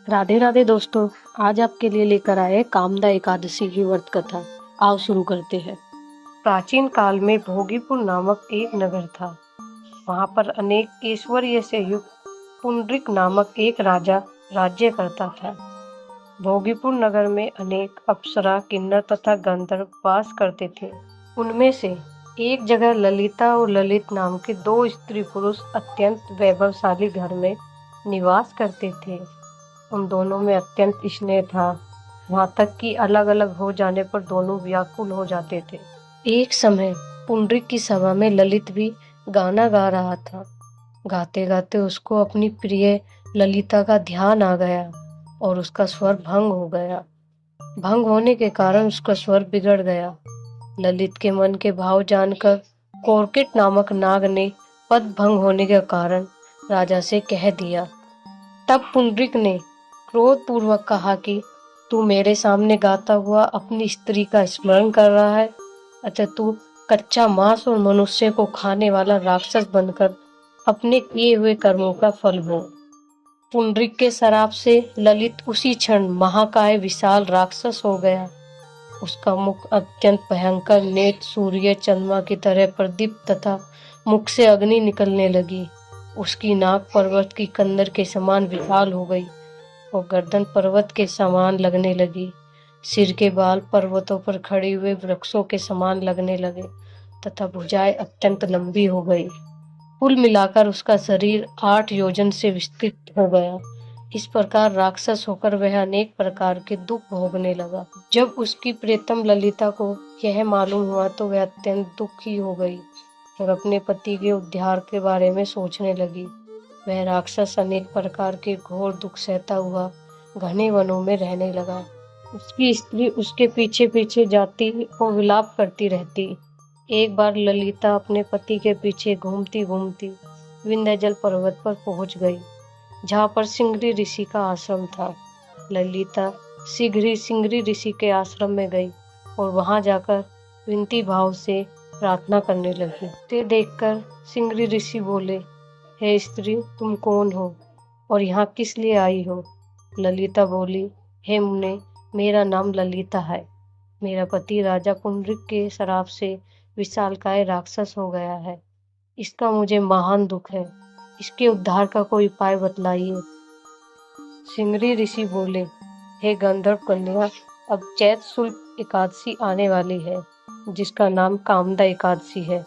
राधे राधे दोस्तों। आज आपके लिए लेकर आए कामदा एकादशी की व्रत कथा। आओ शुरू करते हैं। प्राचीन काल में भोगीपुर नामक एक नगर था। वहां पर अनेक ऐश्वर्य से युक्त पुंडरीक नामक एक राजा राज्य करता था। भोगीपुर नगर में अनेक अप्सरा, किन्नर तथा गंधर्व वास करते थे। उनमें से एक जगह ललिता और ललित नाम के दो स्त्री पुरुष अत्यंत वैभवशाली घर में निवास करते थे। उन दोनों में अत्यंत स्नेह था, वहाँ तक कि अलग अलग हो जाने पर दोनों व्याकुल हो जाते थे। एक समय पुंडरीक की सभा में ललित भी गाना गा रहा था। गाते गाते उसको अपनी प्रिय ललिता का ध्यान आ गया और उसका स्वर भंग हो गया। भंग होने के कारण उसका स्वर बिगड़ गया। ललित के मन के भाव जानकर कोरकेट नामक नाग ने पद भंग होने के कारण राजा से कह दिया। तब पुंडरीक ने क्रोध पूर्वक कहा कि तू मेरे सामने गाता हुआ अपनी स्त्री का स्मरण कर रहा है, अतः तू कच्चा मांस और मनुष्य को खाने वाला राक्षस बनकर अपने किए हुए कर्मों का फल भोग। पुंडरीक के श्राप से ललित उसी क्षण महाकाय विशाल राक्षस हो गया। उसका मुख अत्यंत भयंकर, नेत्र सूर्य चंद्रमा की तरह प्रदीप्त तथा मुख से अग्नि निकलने लगी। उसकी नाक पर्वत की कंदर के समान विशाल हो गई और गर्दन पर्वत के समान लगने लगी। सिर के बाल पर्वतों पर खड़े हुए वृक्षों के समान लगने लगे तथा भुजाएं अत्यंत लंबी हो गई। कुल मिलाकर उसका शरीर 8 योजन से विस्तृत हो गया। इस प्रकार राक्षस होकर वह अनेक प्रकार के दुख भोगने लगा। जब उसकी प्रियतम ललिता को यह मालूम हुआ तो वह अत्यंत दुखी हो गई और अपने पति के उद्धार के बारे में सोचने लगी। वह राक्षस अनेक प्रकार के घोर दुख सहता हुआ घने वनों में रहने लगा। उसकी स्त्री उसके पीछे पीछे जाती और विलाप करती रहती। एक बार ललिता अपने पति के पीछे घूमती घूमती विंध्याचल पर्वत पर पहुंच गई, जहाँ पर सिंगरी ऋषि का आश्रम था। ललिता शीघ्र ही सिंगरी ऋषि के आश्रम में गई और वहां जाकर विनती भाव से प्रार्थना करने लगी। ते देखकर सिंगरी ऋषि बोले, हे स्त्री, तुम कौन हो और यहाँ किस लिए आई हो? ललिता बोली, हे मुने, मेरा नाम ललिता है। मेरा पति राजा पुंडरीक के श्राप से विशालकाय राक्षस हो गया है। इसका मुझे महान दुख है। इसके उद्धार का कोई उपाय बतलाइए। सिंगरी ऋषि बोले, हे गंधर्व कन्या, अब चैत शुक्ल एकादशी आने वाली है, जिसका नाम कामदा एकादशी है।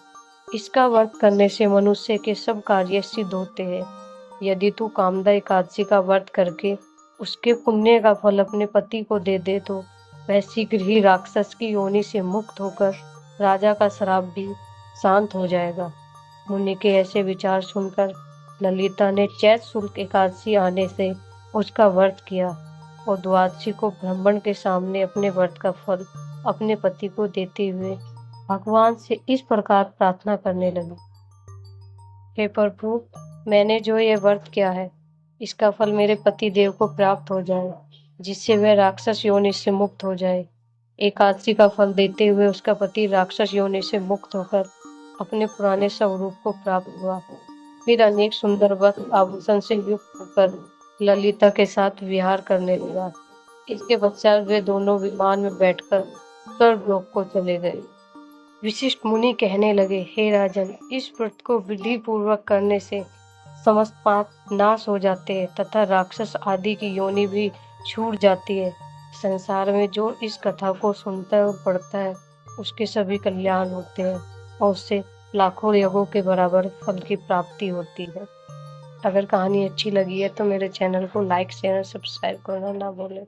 इसका व्रत करने से मनुष्य के सब कार्य सिद्ध होते हैं। यदि तू कामदा एकादशी का व्रत करके उसके पुण्य का फल अपने पति को दे दे तो वह शीघ्र ही राक्षस की योनि से मुक्त होकर राजा का श्राप भी शांत हो जाएगा। मुनि के ऐसे विचार सुनकर ललिता ने चैत शुक्ल एकादशी आने से उसका व्रत किया और द्वादशी को ब्राह्मण के सामने अपने व्रत का फल अपने पति को देते हुए भगवान से इस प्रकार प्रार्थना करने लगी, हे प्रभु, मैंने जो ये व्रत किया है इसका फल मेरे पति देव को प्राप्त हो जाए, जिससे वह राक्षस योनि से मुक्त हो जाए। एकादशी का फल देते हुए उसका पति राक्षस योनि से मुक्त होकर अपने पुराने स्वरूप को प्राप्त हुआ। फिर अनेक सुंदर वस्त्र आभूषण से युक्त होकर ललिता के साथ विहार करने लगा। इसके पश्चात वे दोनों विमान में बैठकर स्वर्गलोक को चले गए। विशिष्ट मुनि कहने लगे, हे राजन, इस व्रत को विधि पूर्वक करने से समस्त पाप नाश हो जाते हैं तथा राक्षस आदि की योनि भी छूट जाती है। संसार में जो इस कथा को सुनता है और पढ़ता है उसके सभी कल्याण होते हैं और उससे लाखों यज्ञों के बराबर फल की प्राप्ति होती है। अगर कहानी अच्छी लगी है तो मेरे चैनल को लाइक शेयर सब्सक्राइब करना ना भूलें।